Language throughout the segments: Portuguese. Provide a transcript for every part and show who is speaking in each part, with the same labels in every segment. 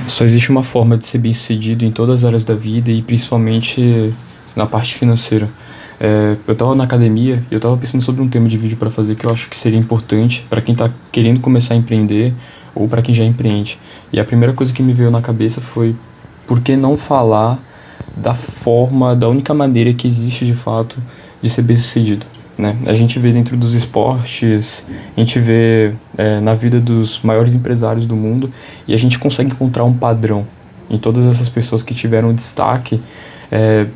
Speaker 1: Só existe uma forma de ser bem-sucedido em todas as áreas da vida e principalmente na parte financeira. Eu estava na academia e eu estava pensando sobre um tema de vídeo para fazer que eu acho que seria importante para quem está querendo começar a empreender ou para quem já empreende. E a primeira coisa que me veio na cabeça foi: por que não falar da única maneira que existe de fato de ser bem-sucedido? Né? A gente vê dentro dos esportes, a gente vê na vida dos maiores empresários do mundo, e a gente consegue encontrar um padrão em todas essas pessoas que tiveram destaque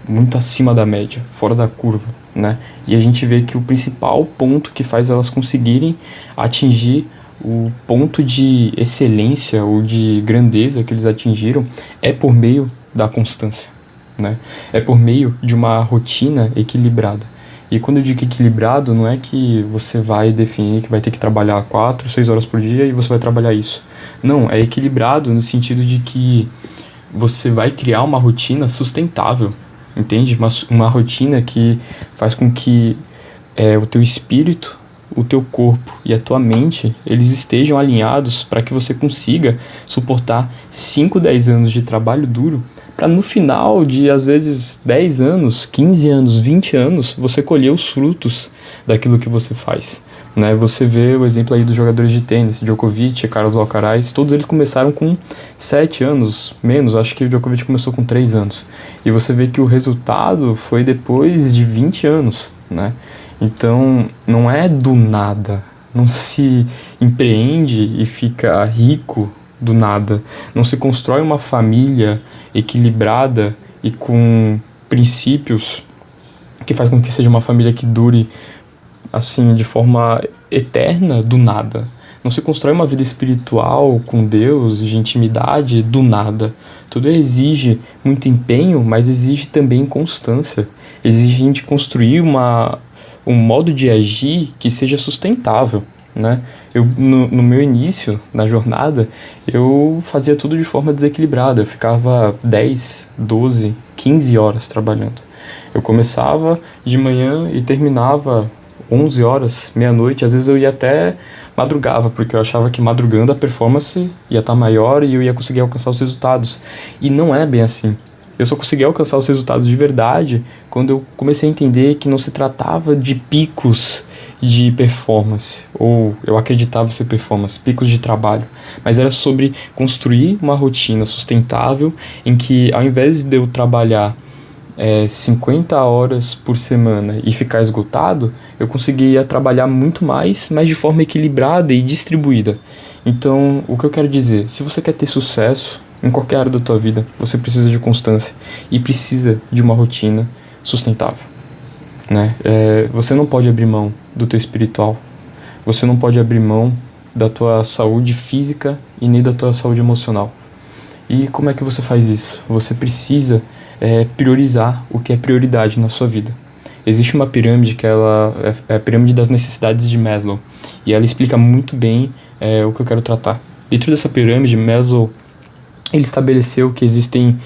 Speaker 1: muito acima da média, fora da curva, né? E a gente vê que o principal ponto que faz elas conseguirem atingir o ponto de excelência ou de grandeza que eles atingiram é por meio da constância, né? É por meio de uma rotina equilibrada. E quando eu digo equilibrado, não é que você vai definir que vai ter que trabalhar 4, 6 horas por dia e você vai trabalhar isso. Não, é equilibrado no sentido de que você vai criar uma rotina sustentável, entende? Uma rotina que faz com que o teu espírito, o teu corpo e a tua mente, eles estejam alinhados para que você consiga suportar 5, 10 anos de trabalho duro, para no final de, às vezes, 10 anos, 15 anos, 20 anos, você colher os frutos daquilo que você faz, né? Você vê o exemplo aí dos jogadores de tênis, Djokovic, Carlos Alcaraz, todos eles começaram com 7 anos, menos, acho que o Djokovic começou com 3 anos. E você vê que o resultado foi depois de 20 anos, né? Então, não é do nada, não se empreende e fica rico do nada, não se constrói uma família equilibrada e com princípios que faz com que seja uma família que dure assim de forma eterna do nada. Não se constrói uma vida espiritual com Deus, de intimidade do nada. Tudo exige muito empenho, mas exige também constância. Exige a gente construir um modo de agir que seja sustentável, né? No meu início, na jornada, eu fazia tudo de forma desequilibrada. Eu ficava 10, 12, 15 horas trabalhando. Eu começava de manhã e terminava 11 horas, meia-noite. Às vezes eu ia até madrugava, porque eu achava que madrugando a performance ia estar maior e eu ia conseguir alcançar os resultados. E não é bem assim. Eu só consegui alcançar os resultados de verdade quando eu comecei a entender que não se tratava de picos de performance, ou eu acreditava ser performance, picos de trabalho, mas era sobre construir uma rotina sustentável em que, ao invés de eu trabalhar 50 horas por semana e ficar esgotado, eu conseguia trabalhar muito mais, mas de forma equilibrada e distribuída. Então, o que eu quero dizer, se você quer ter sucesso em qualquer área da tua vida, você precisa de constância e precisa de uma rotina sustentável, né? Você não pode abrir mão do teu espiritual, você não pode abrir mão da tua saúde física e nem da tua saúde emocional. E como é que você faz isso? Você precisa priorizar o que é prioridade na sua vida. Existe uma pirâmide que ela é a pirâmide das necessidades de Maslow, e ela explica muito bem o que eu quero tratar. Dentro dessa pirâmide, Maslow ele estabeleceu que existem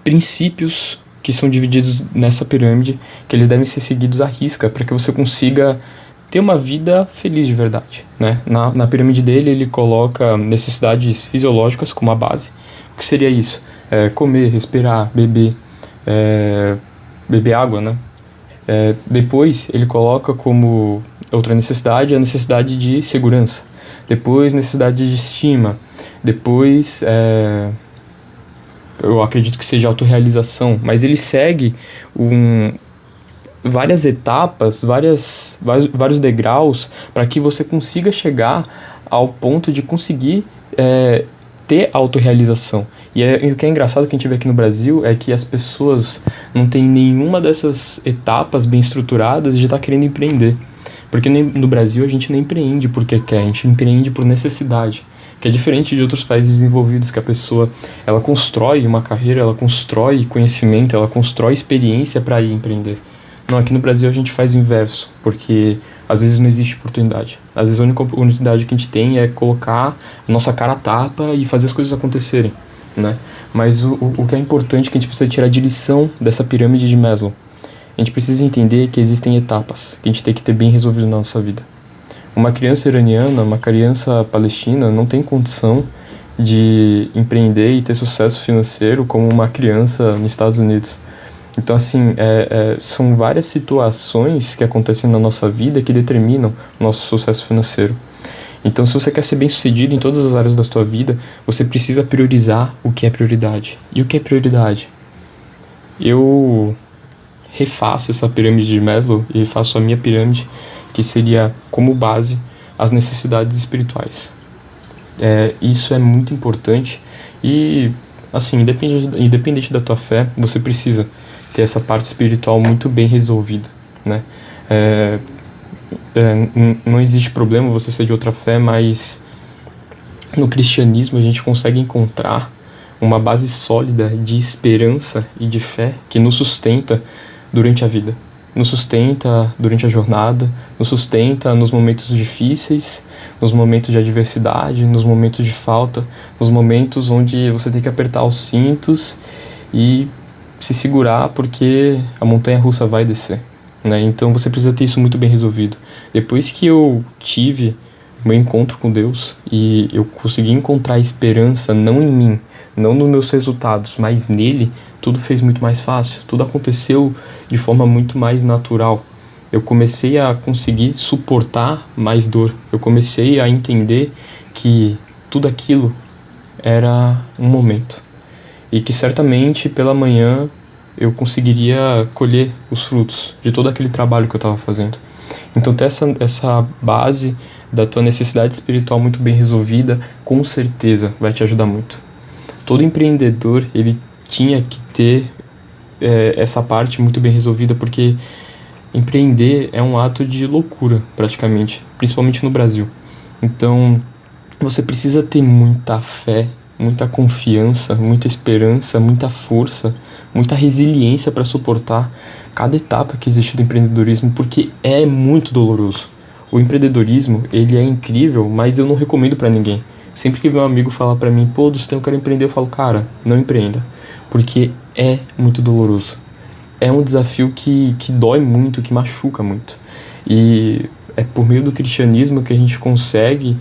Speaker 1: princípios que são divididos nessa pirâmide, que eles devem ser seguidos à risca para que você consiga ter uma vida feliz de verdade, né? Na pirâmide dele, ele coloca necessidades fisiológicas como a base. O que seria isso? Comer, respirar, beber água, né? Depois, ele coloca como outra necessidade a necessidade de segurança. Depois, necessidade de estima. Depois, eu acredito que seja autorrealização, mas ele segue várias etapas, vários degraus para que você consiga chegar ao ponto de conseguir ter autorrealização. E o que é engraçado que a gente vê aqui no Brasil é que as pessoas não têm nenhuma dessas etapas bem estruturadas de estar querendo empreender. Porque no Brasil a gente não empreende porque quer, a gente empreende por necessidade. Que é diferente de outros países desenvolvidos, que a pessoa ela constrói uma carreira, ela constrói conhecimento, ela constrói experiência para ir empreender. Não, aqui no Brasil a gente faz o inverso, porque às vezes não existe oportunidade. Às vezes a única oportunidade que a gente tem é colocar a nossa cara a tapa e fazer as coisas acontecerem, né? Mas o que é importante é que a gente precisa tirar de lição dessa pirâmide de Maslow. A gente precisa entender que existem etapas que a gente tem que ter bem resolvido na nossa vida. Uma criança iraniana, uma criança palestina não tem condição de empreender e ter sucesso financeiro como uma criança nos Estados Unidos. Então, assim, são várias situações que acontecem na nossa vida que determinam o nosso sucesso financeiro. Então, se você quer ser bem-sucedido em todas as áreas da sua vida, você precisa priorizar o que é prioridade. E o que é prioridade? Eu refaço essa pirâmide de Maslow e refaço a minha pirâmide, que seria como base as necessidades espirituais. Isso é muito importante e, assim, independente da tua fé, você precisa ter essa parte espiritual muito bem resolvida, né? Não existe problema você ser de outra fé, mas no cristianismo a gente consegue encontrar uma base sólida de esperança e de fé que nos sustenta durante a vida, nos sustenta durante a jornada, nos sustenta nos momentos difíceis, nos momentos de adversidade, nos momentos de falta, nos momentos onde você tem que apertar os cintos e se segurar porque a montanha-russa vai descer, né? Então você precisa ter isso muito bem resolvido. Depois que eu tive meu encontro com Deus e eu consegui encontrar esperança não em mim, não nos meus resultados, mas nele, tudo fez muito mais fácil, tudo aconteceu de forma muito mais natural. Eu comecei a conseguir suportar mais dor, eu comecei a entender que tudo aquilo era um momento e que certamente pela manhã eu conseguiria colher os frutos de todo aquele trabalho que eu estava fazendo. Então ter essa base da tua necessidade espiritual muito bem resolvida, com certeza vai te ajudar muito. Todo empreendedor, ele tinha que ter essa parte muito bem resolvida, porque empreender é um ato de loucura, praticamente, principalmente no Brasil. Então, você precisa ter muita fé, muita confiança, muita esperança, muita força, muita resiliência para suportar cada etapa que existe do empreendedorismo, porque é muito doloroso. O empreendedorismo, ele é incrível, mas eu não recomendo para ninguém. Sempre que vem um amigo falar para mim, pô, Dustão, eu quero empreender, eu falo, cara, não empreenda, porque é muito doloroso. É um desafio que dói muito, que machuca muito. E é por meio do cristianismo que a gente consegue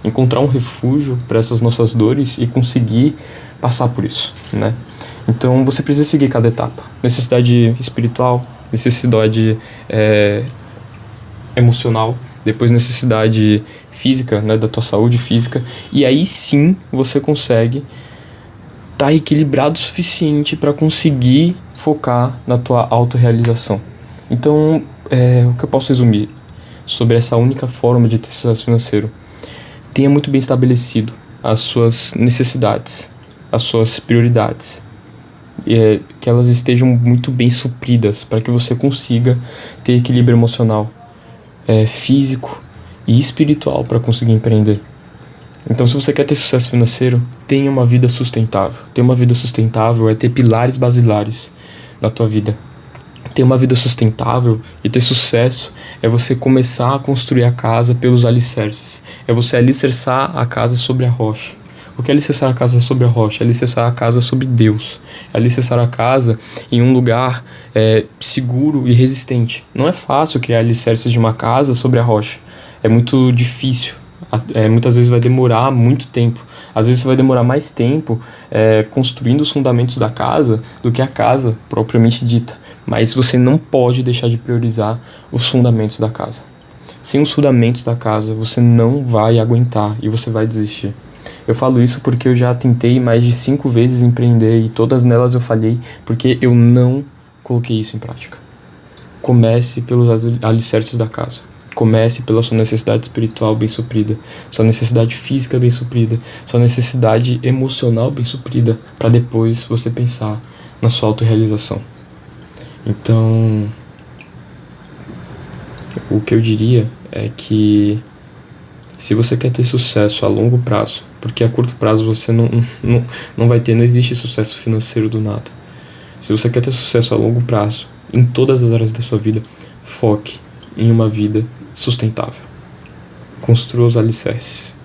Speaker 1: encontrar um refúgio para essas nossas dores e conseguir passar por isso, né? Então você precisa seguir cada etapa. Necessidade espiritual, necessidade emocional, depois necessidade física, né, da tua saúde física, e aí sim você consegue estar equilibrado o suficiente para conseguir focar na tua autorrealização. Então, o que eu posso resumir sobre essa única forma de ter sucesso financeiro? Tenha muito bem estabelecido as suas necessidades, as suas prioridades, que elas estejam muito bem supridas para que você consiga ter equilíbrio emocional, físico e espiritual para conseguir empreender. Então, se você quer ter sucesso financeiro, tenha uma vida sustentável. Ter uma vida sustentável é ter pilares basilares na tua vida. Ter uma vida sustentável e ter sucesso é você começar a construir a casa pelos alicerces. É você alicerçar a casa sobre a rocha. O que é alicerçar a casa sobre a rocha? É alicerçar a casa sobre Deus. É alicerçar a casa em um lugar seguro e resistente. Não é fácil criar alicerces de uma casa sobre a rocha. É muito difícil. Muitas vezes vai demorar muito tempo. Às vezes você vai demorar mais tempo construindo os fundamentos da casa do que a casa propriamente dita. Mas você não pode deixar de priorizar os fundamentos da casa. Sem os fundamentos da casa, você não vai aguentar e você vai desistir. Eu falo isso porque eu já tentei mais de 5 vezes empreender e todas nelas eu falhei porque eu não coloquei isso em prática. Comece pelos alicerces da casa. Comece pela sua necessidade espiritual bem suprida, sua necessidade física bem suprida, sua necessidade emocional bem suprida, para depois você pensar na sua autorrealização. Então, o que eu diria é que se você quer ter sucesso a longo prazo, porque a curto prazo você não vai ter, não existe sucesso financeiro do nada. Se você quer ter sucesso a longo prazo, em todas as áreas da sua vida, foque em uma vida sustentável. Construa os alicerces.